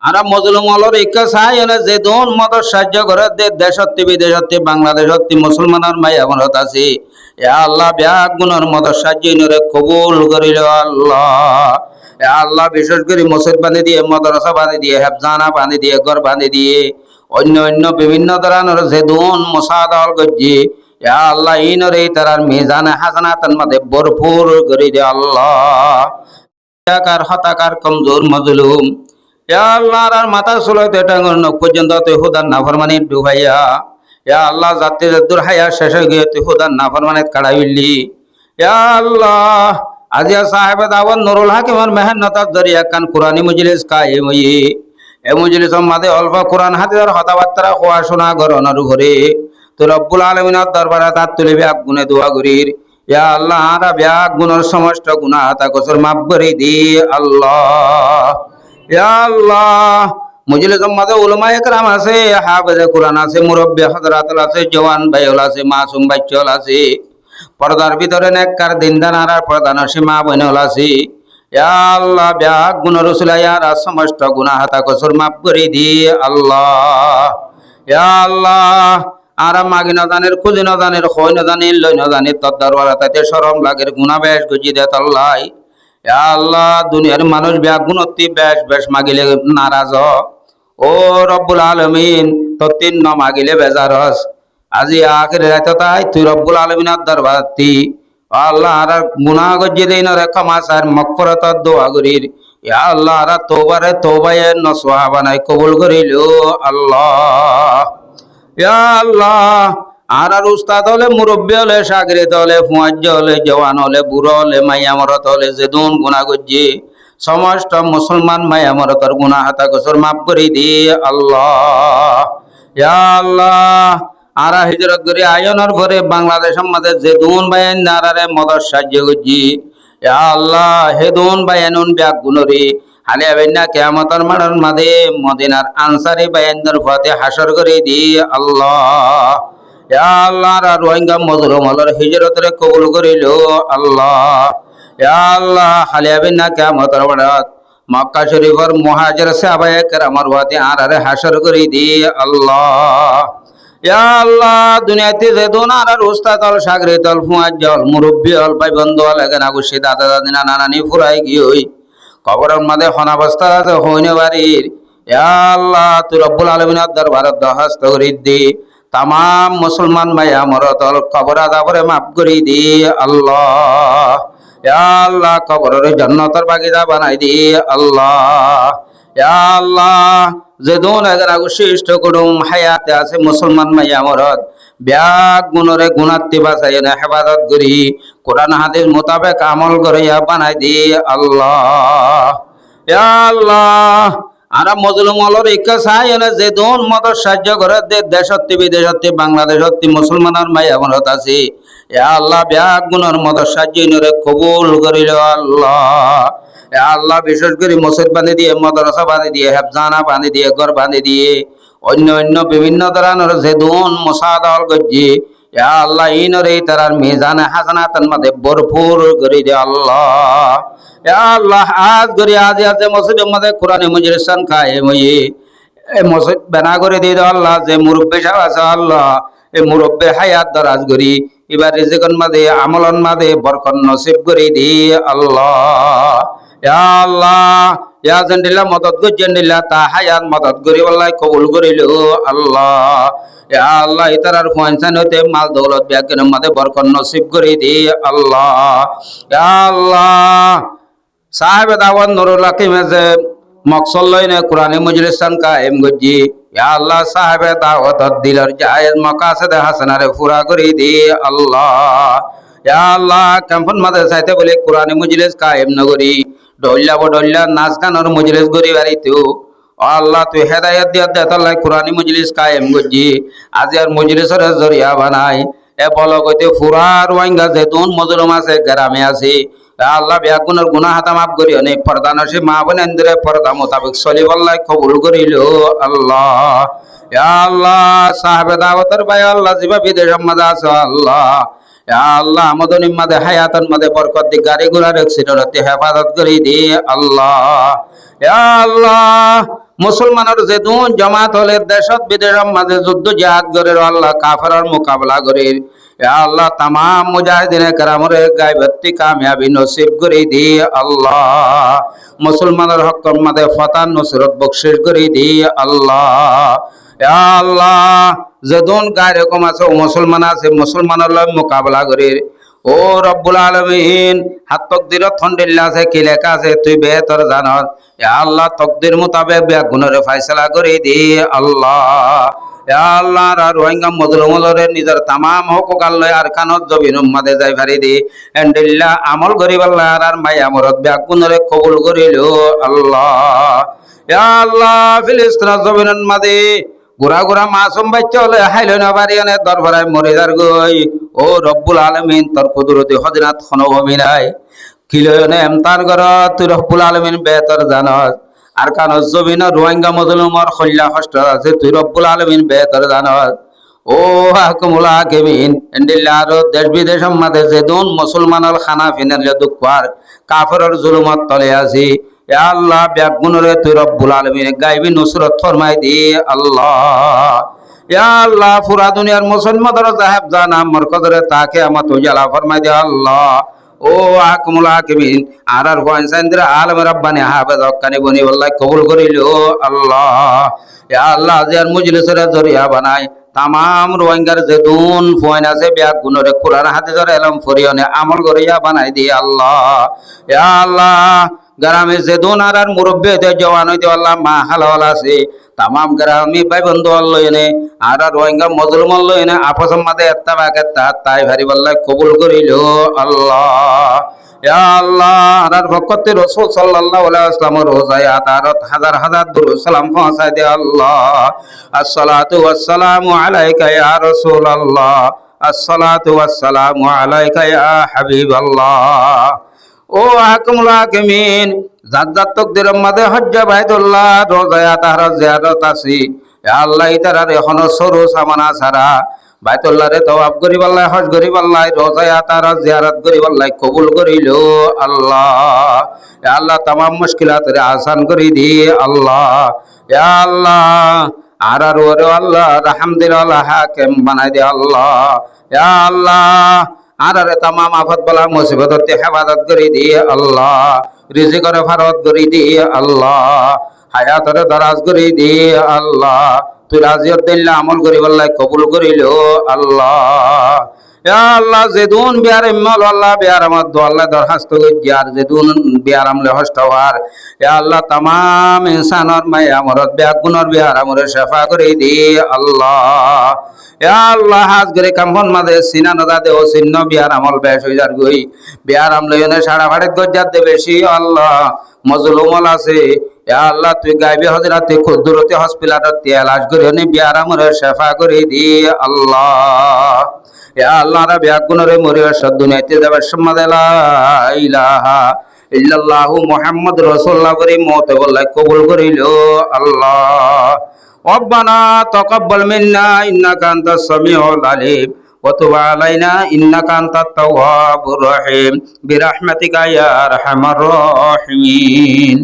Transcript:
আরা মজলুম হলর ইকা চাই এনে যে দোন মদর সাহায্য করে দেশত্তি বিদেশত্তি বাংলাদেশত্তি মুসলমানের মাই এমনত আছে আল্লাহ ব্যাগ গুণর মদর সাহায্য ইনরে কবুল করিল আল্লাহ। আল্লাহ বিশেষ করে মসজিদ বাঁধি দিয়ে মদরসা বাঁধি দিয়ে হেফজানা বাঁধি দিয়ে ঘর বাঁধি দিয়ে অন্য অন্য বিভিন্ন ধরনের যে দোন মোসাদল গজ্জি আল্লাহ ইনরে তারার মিজানে হাসানাতের মধ্যে ভরপুর করি দে আল্লাহ। হতাকার কমজোর মজলুম আল্লাহর আর মাথা চুলাইতে টাঙ্গর নখ পর্যন্ত তুই হুদার নাফরমানি ডুবাইয়া আল্লাহ জাতি দূর হাইয়া শেষ হয়ে গিয়ে তুই হুদার নাফরমানি কাড়াইলি আল্লাহ। আজিয়া সাহেব দাওয়াত নুরুল হাকিমের মেহনতার জরিয়া কান কুরআনি মজলিস কায়েম হই এ মজলিসের মাঝে অল্প কোরআন হাদিসের কথাবার্তা হওয়া শোনা গরনার ঘরে তো রব্বুল আলামিনের দরবারে তার তুলিবি আগুনে দোয়া করির ইয়া আল্লাহ আরা ব্যাগ গুণের সমস্ত গুনাহ তা কসর মাফ করে দি আল্লাহ। ইয়া আল্লাহ মজলিসের মাঝে উলামায়ে কেরাম আছে, হাফেজে কোরআন আছে, মুরব্বি হযরতুল আছে, জওয়ান ভাইওয়াল আছে, মাসুম বাচ্চাল আছে, পর্দার ভিতরে নেককার দিনদার আর পর্দানসী মা বোনল আছে। ইয়া আল্লাহ ব্যাগ গুণ রসুলাইয়ার সমস্ত গুনাহ হাতা কসর মাফ করে দি আল্লাহ। ইয়া আল্লাহ আর মাগি নদানের খুঁজি নদানের খই নদানির লই নদানির তর দরবার তাতে শরম লাগের গুনাহ বেশ গজি দে তল্লাই। ইয়া আল্লাহ দুনিয়ার মানুষ ব্যাগ গুণতি বেশ বেশ মাগিলে নারাজ ও রব্বুল আলামিন তোর তিন ন মাগিলে বেজারস আজি আখির রাতে তাই তুই রব্বুল আলামিনের দরবারতি আল্লাহ আর গুনাহ গজ্জি দেই না রেখা মাসার মগফিরাত দোয়া করির ইয়া আল্লাহ আর তওবারে তওবায়ে নসওয়া বানাই কবুল করিল আল্লাহ। ইয়া আল্লাহ আর উস্তাদ হলে মুরব্বী হলে সাগরিত হলে ফুয়াজ্জ হলে জওয়ান হলে বুড়ো হলে মাইয়া মরত হলে যেদুন গুনাহ গজ্জি সমস্ত মুসলমান মাইয়া মরতর গুনাহ হাতা গোসর মাফ করে দি আল্লাহ। ইয়া আল্লাহ আরা হিজরত করে আয়নের ঘরে বাংলাদেশের মধ্যে যে দুন বায়ান নারারে মদর সাহায্য করছি ইয়া আল্লাহ হে দুন বায়ানুন ব্যাগ গুণরে হালে আবেনা কিয়ামতের মাঠের মাঝে মদিনার আনসারি বায়ানদের ফাতে হাসর করে দি আল্লাহ। ইয়া আল্লাহ আর রোহিঙ্গা মজলুম হলর হিজরতরে কবুল করিল আল্লাহ। ইয়া আল্লাহ হালে আবেনা কিয়ামতের মাঠত মক্কা শরীফের মুহাজির সাহাবায়ে কেরামের ফাতে আরারে হাসর করে দি আল্লাহ। ইয়া আল্লাহ দুনিয়াতে যে দোনার আর উস্তাদ হল সাগরিত হল ফুয়াজ্জ হল মুরব্বী হল ভাই বন্ধু হল এখানে আগুসি দাদা দাদি নানা নানি ফুরাই গিয়ে কবরের মাঝে হনাবস্থা আছে হইনে বাড়ির ইয়া আল্লাহ তুই রব্বুল আলামিনের দরবারে দরখাস্ত করি দি তাম মুসলমান ভাই আমার হল কবর আযাবরে মাফ করি দি আল্লাহ। ইয়া আল্লাহ কবরের জান্নাতের বাগিচা বানাই দি আল্লাহ। ইয়া আল্লাহ যে দোন এগার আগস্ট করুম হায়াতে আছে মুসলমান মাইয়া মরদ ব্যাগ গুণরে গুণাত্তি বাঁচাই না হেফাজত করি কোরআন হাদিস মোতাবেক আমল করিয়া বানাই দি আল্লাহ। ইয়া আল্লাহ আর মজলুম হলর ইকা চাই এনে যে দোন মদর সাহায্য করে দেশত্তি বিদেশত্তি বাংলাদেশত্তি মুসলমানের মাইয়া মরদ আছে ইয়া আল্লাহ ব্যাগ গুণর মদর সাহায্য ইনরে কবুল করিল আল্লাহ। আল্লাহ বিশেষ করে মসজিদ বাঁধি দিয়ে মদরসা বাঁধি দিয়ে হেফজানা বাঁধি দিয়ে ঘর বাঁধি দিয়ে অন্য অন্য বিভিন্ন ধরনের যে দুন মোসাদল গজ্জি আল্লাহ ইনরে তারার মিজানে হাসানাতের মধ্যে ভরপুর করে দে আল্লাহ। আল্লাহ আজ করি আজ আছে মসজিদের মধ্যে কোরআনে মজলিসান কায়েম হই এই মসজিদ বেনা করে দিয়ে দাও আল্লাহ। যে মুরব্বী সাহেব আছে আল্লাহ এই মুরব্বী হায়াত দরাজ করি এবার রিজিকন মাঝে আমলন মাঝে বরকত নসিব করে দি আল্লাহ। ইয়া আল্লাহ ইয়া জান্দিল্লাহ মদদ গজ্জেন্দিল্লাহ তা হায়াত মদদ করি আল্লাহ কবুল করিল আল্লাহ। ইয়া আল্লাহ ইতারার ফুয়ানসান হতে মাল দৌলত ব্যাগের মধ্যে বরকত নসিব করে দি আল্লাহ। ইয়া আল্লাহ সাহেব দাওয়াত নুরুল হাকিমে যে মকসদ লইনে কোরআনে মজলিসান কায়েম গজ্জি ইয়া আল্লাহ সাহেব দাওয়াত দিলর জায়েজ মাকাসিদ হাসানারে পুরা করে দি আল্লাহ। ইয়া আল্লাহ ক্যাম্পন মাঝে চাইতে বলে কোরআনে মজলিস কায়েম নগরী ডল্লা বডল্লা নাচ গানের মজলিস গরি বাড়িতো আল্লাহ তুই হেদায়েত দিয়া দে তাল্লাহ কোরআনি মজলিস কায়েম গজ্জি আজ আর মজলিসের জরিয়া বানাই এ বল কইতে ফুরা রোহিঙ্গা যে দুন মজলুম আছে গ্রামে আছে আল্লাহ ব্যাগুনের গুনাহ হাতা মাফ করি অনেক পর্দানসী মা বোন এন্দ্রে পর্দা মোতাবেক চলি বল্লাই কবুল করিল আল্লাহ। ইয়া আল্লাহ সাহেব দাওয়াতের ভাই আল্লাহ জিবা বিদেশের মাঝে আছে আল্লাহ আল্লাহ আমাদের মাঝে হায়াতের মাঝে বরকত দি, গাড়ি ঘোড়ার অ্যাক্সিডেন্ট হেফাজত করে দি আল্লাহ। আল্লাহ মুসলমানের যে দুন জমাত হলে দেশত বিদেশের মাঝে যুদ্ধ জিহাদ করে আল্লাহ কাফেরের মোকাবেলা করে আল্লাহ তাম মুজাহিদিনে কেরামরে গায়বত্তি কামিয়াবি নসিব করে দি আল্লাহ। মুসলমানের হকর মাঝে ফতান নসরত বকশিস করে দি আল্লাহ। আল্লাহ যেদন গায়ে রকম আছে ও মুসলমান আছে মুসলমানের লয় মোকাবেলা করে ও রব্বুল আলমিন হাত তকদির থন্ডিল্লা আছে কি লেখা আছে তুই বেহতর জানত। আল্লাহ তকদির মোতাবেক বেগুনের ফাইসলা করে দি আল্লাহ। আল্লাহ আর রোহিঙ্গা মজলুমলরে নিজের তামাম হকুক আল্লাহ আর কানত জবিন উম্মাদে যাই ফারি দি এন্ডিল্লা আমল করিব আল্লাহ আর মাই আমরত বেগুনরে কবুল করিল আল্লাহ। আল্লাহ ফিলিস্তিন জবিনের মাঝে গুড়া গুড়া মাসুম বাচ্চা হলে হাইল না পারি এনে দরবারায় মরে যার গই ও রব্বুল আলমিন তোর কুদরতি হজরাত খনভূমি নাই কিলয়নে এমতার ঘর তুই রব্বুল আলমিন বেতর জানত আর কান জমিন রোহিঙ্গা মজলুমর খল্লা কষ্ট আছে তুই রব্বুল আলমিন বেতর জানত ও হাকুমুল হাকিমিন এন্ডিল্লা আর দেশ বিদেশের মাঝে যে দুন মুসলমানের খানা ফিনের দুঃখার কাফের জুলুমত তলে আছি আল্লাহ ব্যাগুনরে তুই রব্বুল আলমিন গাইবি নুসরত ফরমাই দি আল্লাহ। আল্লাহ পুরা দুনিয়ার মুসলমানদের সাহেব জানা মরকদরে তাকে আমার তুজালা ফরমাই দি আল্লাহ। ও হাকুমুল হাকিমিন আর পয়সান্দ্র আলম রব্বানি হাফেজ হক্কানি বনি বল্লাহ কবুল করিল আল্লাহ। আল্লাহ জিয়ার মুজলিসের জরিয়া বানাই তামাম রোহিঙ্গার যে দুন ফোন আছে ব্যাগ গুণরে কোরআন হাদিসের এলম ফরিয়নে আমল করিয়া বানাই দি আল্লাহ। আল্লাহ গ্রামে যে দুন আর মুরব্বী হইতে জওয়ান হইতে আল্লাহ মা হালাল আছে তামাম গ্রামী ভাই বন্ধু লইনে আর রোহিঙ্গা মজলুম লইনে আপস মাদে এত্তা বাকে তাই ভারি বল্লাহ কবুল করিল আল্লাহ। আল্লাহ আর ভক্তি রসুল সাল্লাল্লাহু আলাইহি ওয়াসাল্লামের রোজায় আতারত হাজার হাজার দুরূদ সালাম পৌঁছায় দে আল্লাহ। আসসালাতু ওয়াসসালামু আলাইকা ইয়া রাসূলুল্লাহ, আসসালাতু ওয়াসসালামু আলাইকা ইয়া হাবিবাল্লাহ। ও হাকুমুল হাকিমিন জাত জাত তকদির মাঝে হজ্জ বাইতুল্লাহ রোজায় তাহার জিয়ারত আছে আল্লাহ ইতারার এখনো সরু সামানা ছাড়া বাইতুল্লাহ রে তওয়াব করিব আল্লাহ হজ করিব আল্লাহ রোজায় তাহার জিয়ারত করিব আল্লাহ কবুল করিল আল্লাহ। আল্লাহ তামাম মুশকিলাত রে আসান করি দি আল্লাহ। আল্লাহ আর ওরে আল্লাহ রাহমদিল্লাহ হাকিম বানাই দে আল্লাহ। আল্লাহ আর তামাম আফত বলা মুসিবত হেফাজত করি দিয়ে আল্লাহ। রিজিকের ফারত করি দিয়ে আল্লাহ। হায়াতের দরাজ করি দিয়ে আল্লাহ। তুই রাজিয়ত দিল্লা আমল করি বল্লাহ কবুল করিল আল্লাহ। আল্লাহ যেদুন বিয়ার ইম্মাল আল্লাহ বিয়ার আমার দো আল্লাহ দরখাস্ত গিয়ার যেদুন বিয়ার আমলে হস্তওয়ার আল্লাহ তামাম ইনসানর মায়া আমরত বেগুনর বিয়ার আমরে শেফা করে দি আল্লাহ। আল্লাহ হাজ করে কাম্পন মাঝে সিনা নদা দে ও চিহ্ন বিয়ার আমল বেশ হয়ে যার গই বিয়ার আমলে সারা ভাড়ে গজ্জার দে বেশি আল্লাহ মজলুমল আছে আল্লাহ তুই গাইবি হজরাতে কুদরতি হসপিটালত তেলাশ করে নি বিয়ার আমরে শেফা করে দি আল্লাহ। আল্লাহ রা বেগুনরে মরিয়া সদ দুনিয়াতে যাবার সম্মাদে লা ইলাহা ইল্লাল্লাহু মুহাম্মদ রাসূলুল্লাহ বলি মওতে বল্লাহ কবুল করিল আল্লাহ। ربنا تقبل منا إنك أنت السميع العليم وتب علينا إنك أنت التواب الرحيم برحمتك يا أرحم الراحمين.